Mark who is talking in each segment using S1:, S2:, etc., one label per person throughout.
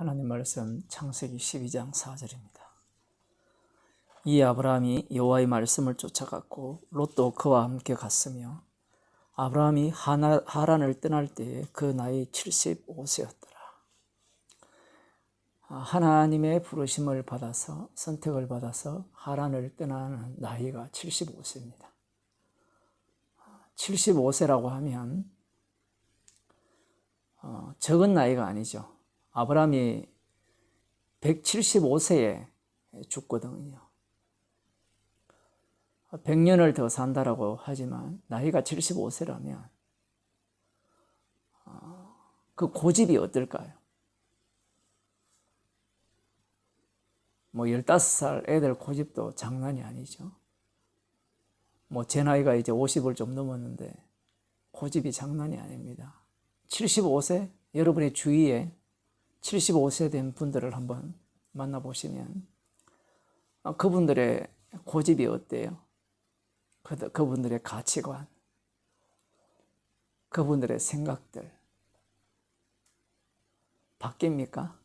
S1: 하나님 말씀 창세기 12장 4절입니다. 이 아브라함이 여호와의 말씀을 쫓아갔고 롯도 그와 함께 갔으며 아브라함이 하란을 떠날 때에 그 나이 75세였더라. 하나님의 부르심을 받아서 선택을 받아서 하란을 떠나는 나이가 75세입니다. 75세라고 하면 적은 나이가 아니죠. 아브라함이 175세에 죽거든요. 100년을 더 산다라고 하지만 나이가 75세라면 그 고집이 어떨까요? 15살 애들 고집도 장난이 아니죠. 제 나이가 이제 50을 좀 넘었는데 고집이 장난이 아닙니다. 75세 여러분의 주위에 75세 된 분들을 한번 만나보시면 그분들의 고집이 어때요? 그분들의 가치관, 그분들의 생각들 바뀝니까?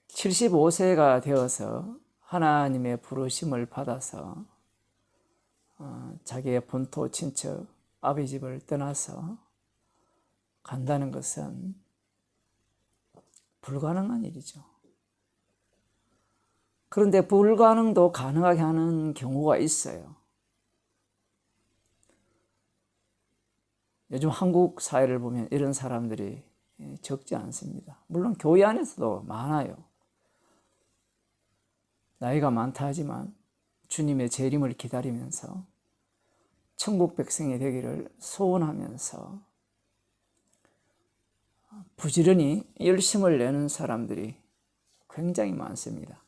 S1: (75세가) 되어서 하나님의 부르심을 받아서 자기의 본토 친척 아비 집을 떠나서 간다는 것은 불가능한 일이죠. 그런데 불가능도 가능하게 하는 경우가 있어요. 요즘 한국 사회를 보면 이런 사람들이 적지 않습니다. 물론 교회 안에서도 많아요. 나이가 많다 하지만 주님의 재림을 기다리면서 천국 백성이 되기를 소원하면서 부지런히 열심을 내는 사람들이 굉장히 많습니다.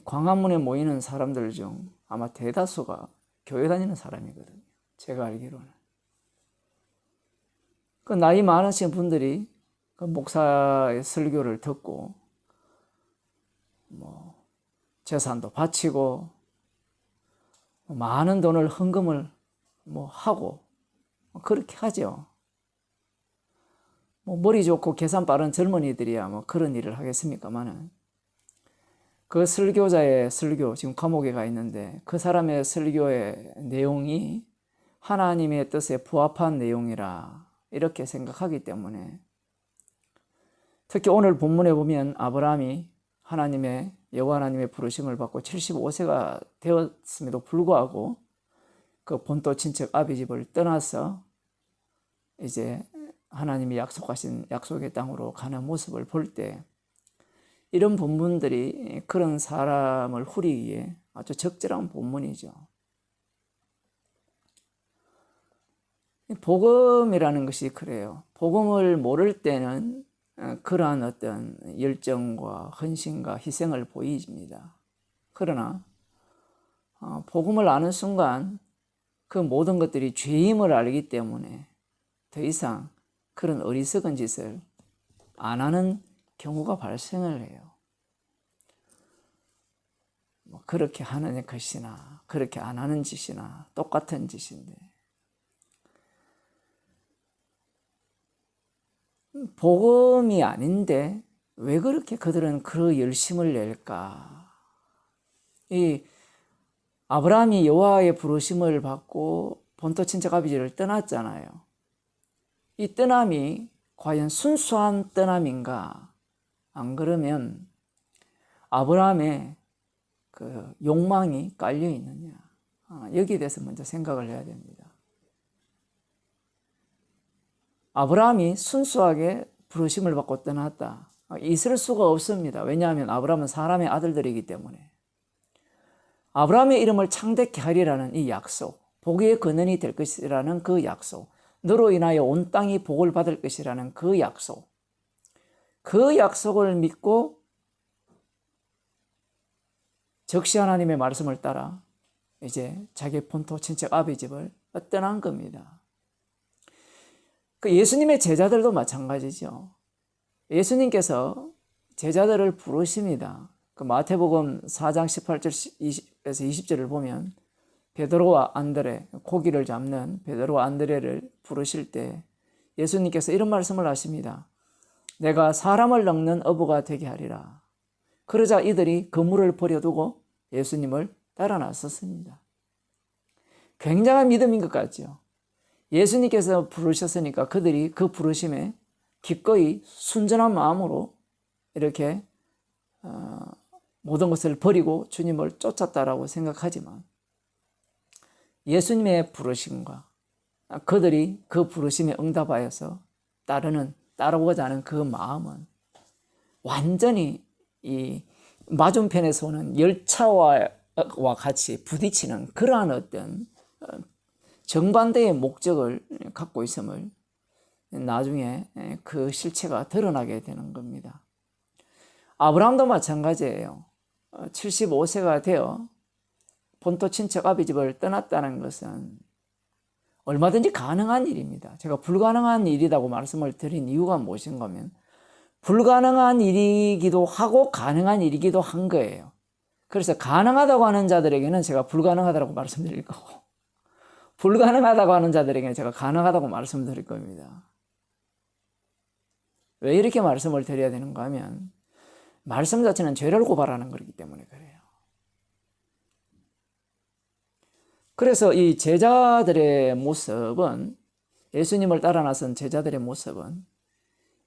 S1: 광화문에 모이는 사람들 중 아마 대다수가 교회 다니는 사람이거든요. 제가 알기로는. 그 나이 많으신 분들이 그 목사의 설교를 듣고 재산도 바치고 많은 돈을 헌금을 하고 그렇게 하죠. 머리 좋고 계산 빠른 젊은이들이야 그런 일을 하겠습니까만은 그 설교자의 설교, 지금 감옥에 가 있는데 그 사람의 설교의 내용이 하나님의 뜻에 부합한 내용이라 이렇게 생각하기 때문에 특히 오늘 본문에 보면 아브라함이 여호와 하나님의 부르심을 받고 75세가 되었음에도 불구하고 그 본토 친척 아비 집을 떠나서 이제 하나님이 약속하신 약속의 땅으로 가는 모습을 볼 때 이런 본문들이 그런 사람을 후리기에 아주 적절한 본문이죠. 복음이라는 것이 그래요. 복음을 모를 때는 그러한 어떤 열정과 헌신과 희생을 보입니다. 그러나 복음을 아는 순간 그 모든 것들이 죄임을 알기 때문에 더 이상 그런 어리석은 짓을 안 하는 경우가 발생을 해요. 그렇게 하는 것이나 그렇게 안 하는 짓이나 똑같은 짓인데 복음이 아닌데 왜 그렇게 그들은 그 열심을 낼까? 이 아브라함이 여호와의 부르심을 받고 본토 친척 아비 집을 떠났잖아요. 이 떠남이 과연 순수한 떠남인가? 안 그러면 아브라함의 그 욕망이 깔려 있느냐? 여기에 대해서 먼저 생각을 해야 됩니다. 아브라함이 순수하게 부르심을 받고 떠났다. 있을 수가 없습니다. 왜냐하면 아브라함은 사람의 아들들이기 때문에. 아브라함의 이름을 창대케 하리라는 이 약속, 복의 근원이 될 것이라는 그 약속, 너로 인하여 온 땅이 복을 받을 것이라는 그 약속, 그 약속을 믿고 적시 하나님의 말씀을 따라 이제 자기 본토 친척 아비 집을 떠난 겁니다. 그 예수님의 제자들도 마찬가지죠. 예수님께서 제자들을 부르십니다. 그 마태복음 4장 18절 20에서 20절을 보면 베드로와 안드레, 고기를 잡는 베드로와 안드레를 부르실 때 예수님께서 이런 말씀을 하십니다. 내가 사람을 낚는 어부가 되게 하리라. 그러자 이들이 그물을 버려두고 예수님을 따라 나섰습니다. 굉장한 믿음인 것 같죠. 예수님께서 부르셨으니까 그들이 그 부르심에 기꺼이 순전한 마음으로 이렇게 모든 것을 버리고 주님을 쫓았다라고 생각하지만 예수님의 부르심과 그들이 그 부르심에 응답하여서 따르고자 하는 그 마음은 완전히 이 맞은편에서 오는 열차와 같이 부딪히는 그러한 어떤 정반대의 목적을 갖고 있음을 나중에 그 실체가 드러나게 되는 겁니다. 아브라함도 마찬가지예요. 75세가 되어 본토 친척 아비 집을 떠났다는 것은 얼마든지 가능한 일입니다. 제가 불가능한 일이라고 말씀을 드린 이유가 무엇인가 하면 불가능한 일이기도 하고 가능한 일이기도 한 거예요. 그래서 가능하다고 하는 자들에게는 제가 불가능하다고 말씀드릴 거고 불가능하다고 하는 자들에게는 제가 가능하다고 말씀드릴 겁니다. 왜 이렇게 말씀을 드려야 되는가 하면 말씀 자체는 죄를 고발하는 거기 때문에 그래요. 그래서 이 제자들의 모습은 예수님을 따라 나선 제자들의 모습은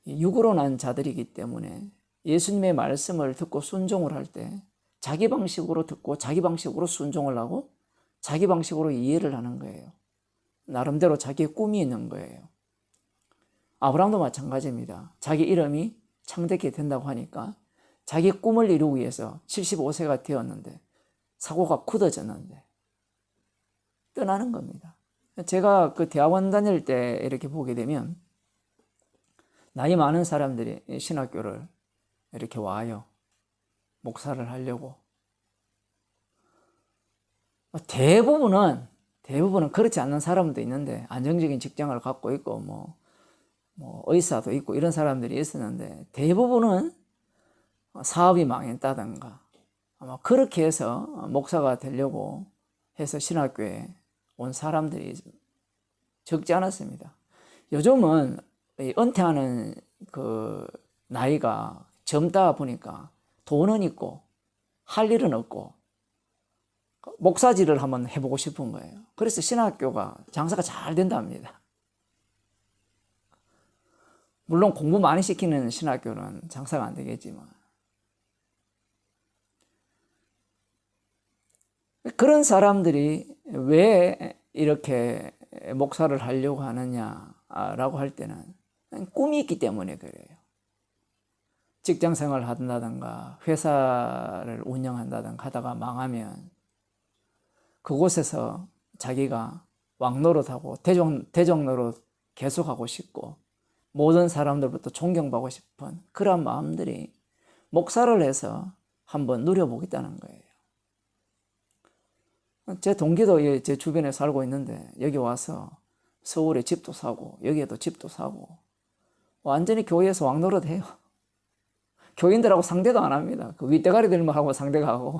S1: 육으로 난 자들이기 때문에 예수님의 말씀을 듣고 순종을 할 때 자기 방식으로 듣고 자기 방식으로 순종을 하고 자기 방식으로 이해를 하는 거예요. 나름대로 자기의 꿈이 있는 거예요. 아브라함도 마찬가지입니다. 자기 이름이 창대케 된다고 하니까 자기 꿈을 이루기 위해서 75세가 되었는데 사고가 굳어졌는데 떠나는 겁니다. 제가 그 대학원 다닐 때 이렇게 보게 되면 나이 많은 사람들이 신학교를 이렇게 와요. 목사를 하려고. 대부분은 그렇지 않는 사람도 있는데 안정적인 직장을 갖고 있고 뭐 의사도 있고 이런 사람들이 있었는데 대부분은 사업이 망했다든가 아마 그렇게 해서 목사가 되려고 해서 신학교에 온 사람들이 적지 않았습니다. 요즘은 은퇴하는 그 나이가 젊다 보니까 돈은 있고 할 일은 없고 목사질을 한번 해보고 싶은 거예요. 그래서 신학교가 장사가 잘 된답니다. 물론 공부 많이 시키는 신학교는 장사가 안 되겠지만 그런 사람들이 왜 이렇게 목사를 하려고 하느냐라고 할 때는 꿈이 있기 때문에 그래요. 직장 생활을 한다든가 회사를 운영한다든가 하다가 망하면 그곳에서 자기가 왕노릇하고 대종노릇 계속하고 싶고 모든 사람들부터 존경받고 싶은 그런 마음들이 목사를 해서 한번 누려보겠다는 거예요. 제 동기도 제 주변에 살고 있는데 여기 와서 서울에 집도 사고 여기에도 집도 사고 완전히 교회에서 왕노릇 해요. 교인들하고 상대도 안 합니다. 그 윗대가리들만 하고 상대가 하고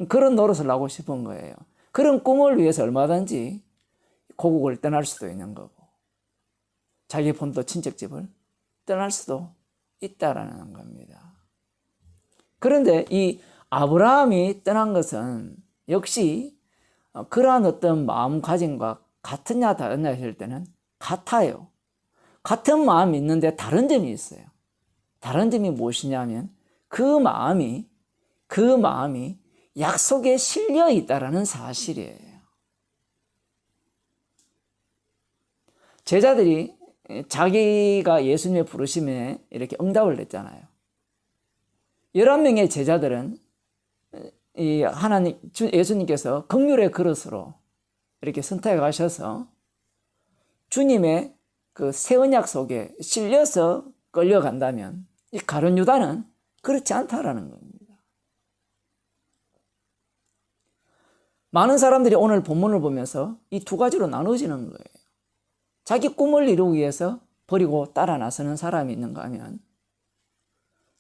S1: 그런 노릇을 하고 싶은 거예요. 그런 꿈을 위해서 얼마든지 고국을 떠날 수도 있는 거고 자기 본토 친척집을 떠날 수도 있다라는 겁니다. 그런데 이 아브라함이 떠난 것은 역시 그러한 어떤 마음가짐과 같으냐 다르냐 할 때는 같아요. 같은 마음이 있는데 다른 점이 있어요. 다른 점이 무엇이냐면 그 마음이 약속에 실려 있다라는 사실이에요. 제자들이 자기가 예수님의 부르심에 이렇게 응답을 했잖아요. 11명의 제자들은 이 예수님께서 긍휼의 그릇으로 이렇게 선택해 가셔서 주님의 그 새 언약 속에 실려서 끌려간다면 이 가룟 유다는 그렇지 않다라는 겁니다. 많은 사람들이 오늘 본문을 보면서 이 두 가지로 나눠지는 거예요. 자기 꿈을 이루기 위해서 버리고 따라 나서는 사람이 있는가 하면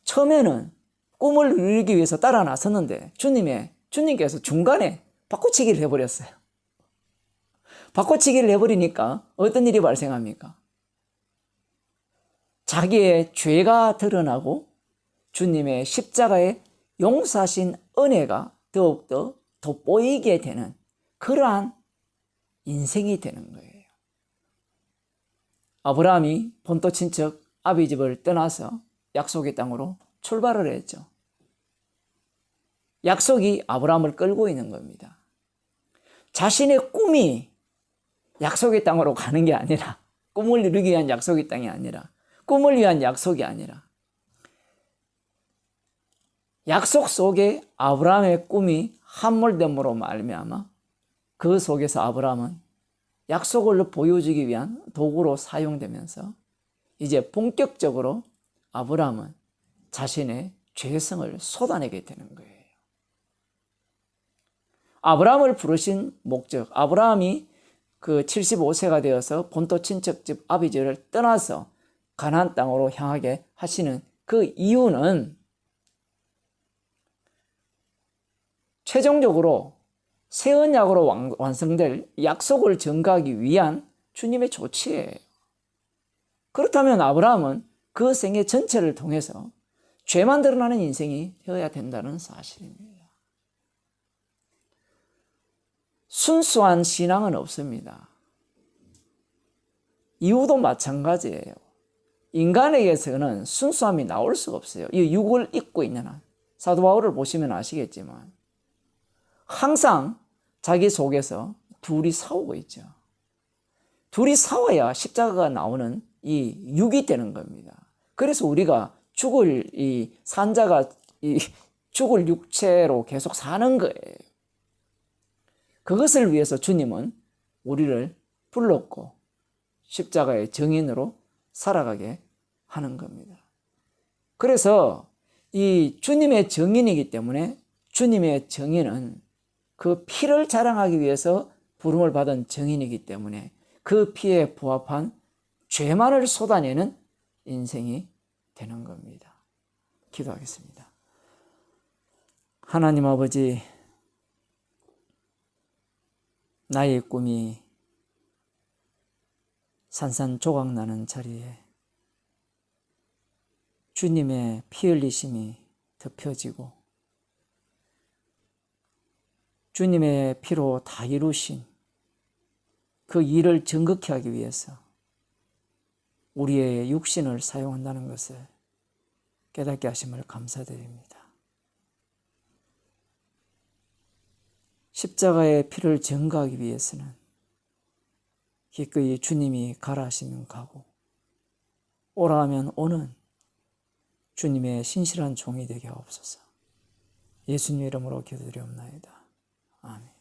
S1: 처음에는 꿈을 이루기 위해서 따라 나섰는데 주님께서 중간에 바꿔치기를 해버렸어요. 바꿔치기를 해버리니까 어떤 일이 발생합니까? 자기의 죄가 드러나고 주님의 십자가의 용서하신 은혜가 더욱더 돋보이게 되는 그러한 인생이 되는 거예요. 아브라함이 본토 친척 아비집을 떠나서 약속의 땅으로 출발을 했죠. 약속이 아브라함을 끌고 있는 겁니다. 자신의 꿈이 약속의 땅으로 가는 게 아니라, 꿈을 이루기 위한 약속의 땅이 아니라, 꿈을 위한 약속이 아니라, 약속 속에 아브라함의 꿈이 함몰됨으로 말미암아 그 속에서 아브라함은 약속을 보여주기 위한 도구로 사용되면서 이제 본격적으로 아브라함은 자신의 죄성을 쏟아내게 되는 거예요. 아브라함을 부르신 목적, 아브라함이 그 75세가 되어서 본토 친척집 아비집을 떠나서 가나안 땅으로 향하게 하시는 그 이유는 최종적으로 새 언약으로 완성될 약속을 전가하기 위한 주님의 조치예요. 그렇다면 아브라함은 그 생애 전체를 통해서 죄만 드러나는 인생이 되어야 된다는 사실입니다. 순수한 신앙은 없습니다. 이유도 마찬가지예요. 인간에게서는 순수함이 나올 수가 없어요. 이 육을 입고 있는 한. 사도 바울을 보시면 아시겠지만 항상 자기 속에서 둘이 싸우고 있죠. 둘이 싸워야 십자가가 나오는 이 육이 되는 겁니다. 그래서 우리가 죽을 이 산자가 이 죽을 육체로 계속 사는 거예요. 그것을 위해서 주님은 우리를 불렀고 십자가의 증인으로 살아가게 하는 겁니다. 그래서 이 주님의 증인이기 때문에 주님의 증인은 그 피를 자랑하기 위해서 부름을 받은 증인이기 때문에 그 피에 부합한 죄만을 쏟아내는 인생이 되는 겁니다. 기도하겠습니다. 하나님 아버지, 나의 꿈이 산산조각 나는 자리에 주님의 피 흘리심이 덮여지고 주님의 피로 다 이루신 그 일을 정극히 하기 위해서 우리의 육신을 사용한다는 것을 깨닫게 하심을 감사드립니다. 십자가의 피를 증거하기 위해서는 기꺼이 주님이 가라 하시면 가고 오라 하면 오는 주님의 신실한 종이 되게 하옵소서. 예수님 이름으로 기도드리옵나이다. 아멘.